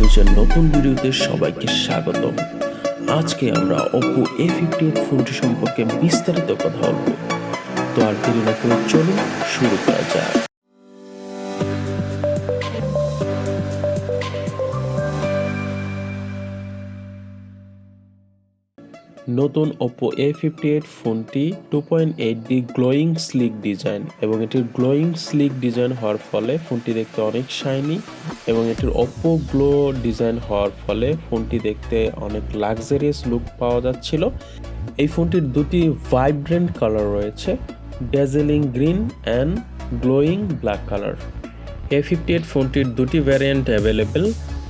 টেকনোলজির নতুন ভিডিওতে সবাইকে স্বাগতম। আজকে আমরা OPPO A58 ফোনটি সম্পর্কে বিস্তারিত কথা বলবো। তো আর দেরি না করে চলুন শুরু করা যাক। নতুন OPPO A58 ফোনটি 2.8D গ্লোয়িং স্লিক ডিজাইন এবং এটির গ্লোয়িং স্লিক ডিজাইন হওয়ার ফলে ফোনটি দেখতে অনেক শাইনি এবং এটির OPPO গ্লো ডিজাইন হওয়ার ফলে ফোনটি দেখতে অনেক লাক্সারিয়াস লুক পাওয়া যাচ্ছিল। এই ফোনটির দুটি ভাইব্রেন্ট কালার রয়েছে, dazzling green and glowing black colour. A58 ফোনটির দুটি variant available,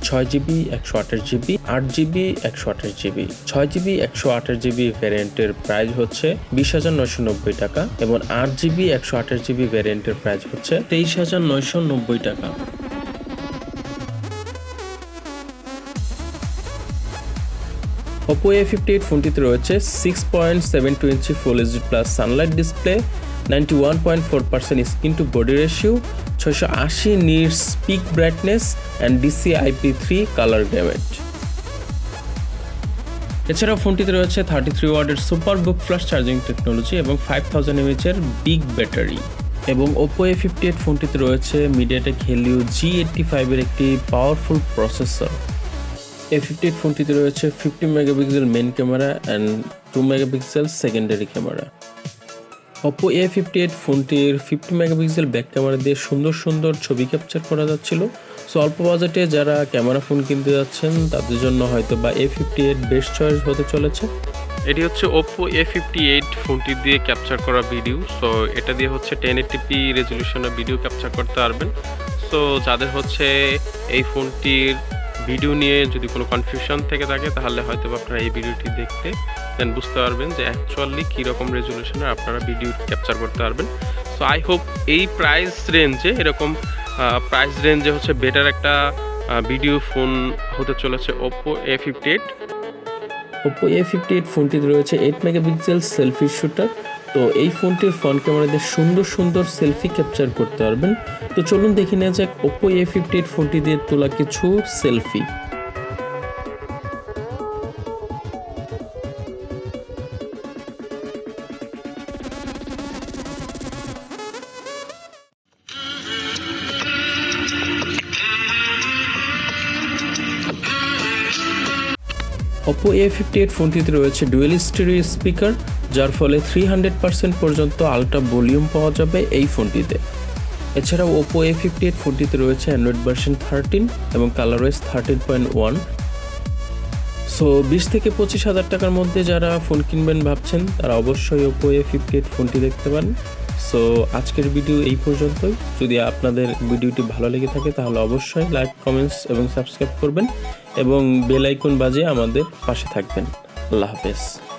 6GB 128GB, 8GB 128GB। 6GB 128GB ভ্যারিয়েন্টের price হচ্ছে 20,990 টাকা এবং 8GB 128GB ভ্যারিয়েন্টের প্রাইস হচ্ছে 23,990 টাকা। OPPO A58 ফোনটিতে রয়েছে 6.72 ইঞ্চি full HD plus sunlight display, 91.4% screen to body ratio, 680 nits peak brightness and DCI-P3 colour gamut. এছাড়াও ফোনটিতে রয়েছে 33 ওয়াটের সুপার বুক ফ্ল্যাশ চার্জিং টেকনোলজি এবং 5000 mAh এর বিগ ব্যাটারি। এবং OPPO A58 ফোনটিতে রয়েছে মিডিয়াটেক হেলিও G85 এর একটি পাওয়ারফুল প্রসেসর। A58 ফোনটিতে রয়েছে 50 megapixel main camera and 2 megapixel secondary camera. OPPO A58 ফোনটির 50 মেগাপিক্সেল ব্যাক ক্যামেরা দিয়ে সুন্দর সুন্দর ছবি ক্যাপচার করা যাচ্ছিল। সো অল্প বাজেটে যারা ক্যামেরা ফোন কিনতে যাচ্ছেন তাদের জন্য হয়তো বা A58 বেস্ট চয়েস হতে চলেছে। এটি হচ্ছে OPPO A58 ফোনটি দিয়ে ক্যাপচার করা ভিডিও। সো এটা দিয়ে হচ্ছে 1080p রেজলিউশনে ভিডিও ক্যাপচার করতে পারবেন। সো যাদের হচ্ছে এই ফোনটির ভিডিও নিয়ে যদি কোনো কনফিউশন থেকে থাকে তাহলে হয়তো আপনারা এই ভিডিওটি দেখতে দেন বুঝতে পারবেন যে অ্যাকচুয়ালি কীরকম রেজলিউশনে আপনারা ভিডিও ক্যাপচার করতে পারবেন। সো আই হোপ এই প্রাইস রেঞ্জে এরকম প্রাইস রেঞ্জে হচ্ছে বেটার একটা ভিডিও ফোন হতে চলেছে OPPO A58। OPPO A58 ফোনটিতে রয়েছে 8 মেগাপিক্সেল সেলফি শুটার। তো এই ফোনটির ফ্রন্ট ক্যামেরা দিয়ে সুন্দর সুন্দর সেলফি ক্যাপচার করতে পারবেন। তো চলুন দেখে নেওয়া যাক OPPO A58 ফোনটি দিয়ে তোলা কিছু সেলফি। OPPO A58 ফোনটিতে রয়েছে ডুয়েল স্টেরিও স্পিকার, যার ফলে 300% পর্যন্ত আল্ট্রা ভলিউম পাওয়া যাবে এই ফোনটিতে। এছাড়াও OPPO A58 ফোনটিতে রয়েছে অ্যান্ড্রয়েড ভার্সন 13 এবং কালারওয়েজ 13.1। সো 20 থেকে 25,000 টাকার মধ্যে যারা ফোন কিনবেন ভাবছেন তারা অবশ্যই OPPO A58 ফোনটি দেখতে পারেন। সো আজকের ভিডিও এই পর্যন্তই। যদি আপনাদের ভিডিওটি ভালো লেগে থাকে তাহলে অবশ্যই লাইক, কমেন্টস এবং সাবস্ক্রাইব করবেন এবং বেল আইকন বাজিয়ে আমাদের পাশে থাকবেন। আল্লাহ হাফেজ।